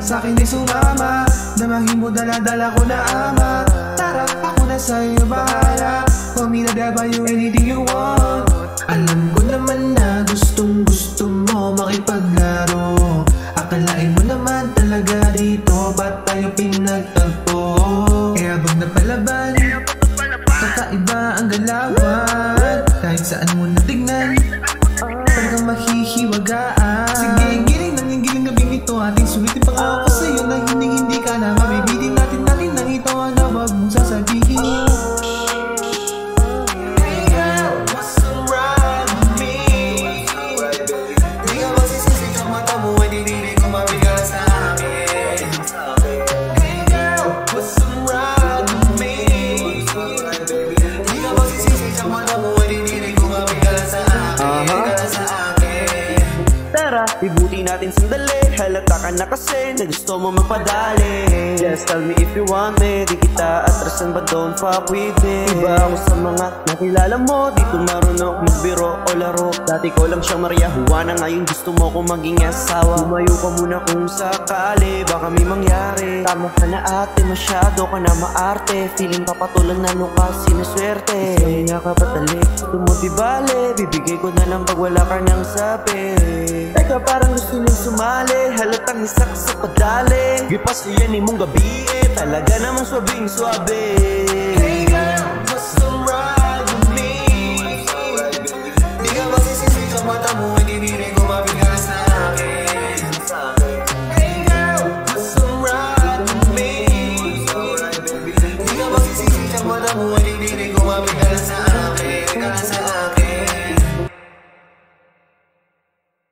sa'kin di sumama. Damahin mo dala-dala ko na ama. Tara, ako na sa'yo bahala. Call me the devil, anything you want. Alam ko naman na gustong gusto mo makipaglaro. Akalain mo naman talaga dito, ba't tayo pinagtagpo? Eh habang napalaban, kakaiba ang galawan. Kahit saan mo natignan, talagang mahihiwagaan. Sige, giling nang yung giling gabing ito. Ating sulitin pa nga ako sa'yo na hindi ka na mabibitin natin nang ito ang nawag mong sasabihin. Ibuti natin sandali, halata ka na kasi na gusto mo magpadali. Just tell me if you want me, di kita atrasan but don't fuck with me. Iba ako sa mga nakilala mo, di marunong magbiro o laro. Dati ko lang siyang Maria Juana, ngayon gusto mo kong maging asawa. Lumayo ka muna kung sakali, baka may mangyari. Tama ka na ate, masyado ka na maarte. Feeling papatulan na nung ka sinuswerte. Sabi nga ka patalik, gusto mo di bale, bibigay ko na lang pag wala ka nang sabi. Teka, parang gusto niyong sumali, halatang isak sa padali. Gipas yan imong gabi talaga namang swabing swabe. Hey girl, what's alright with me? Di ka masisisi sa mata mo, hindi ko mabigal sa akin. Hey girl, what's alright with me? Di ka masisisi sa mata mo, hindi ko mabigal sa akin.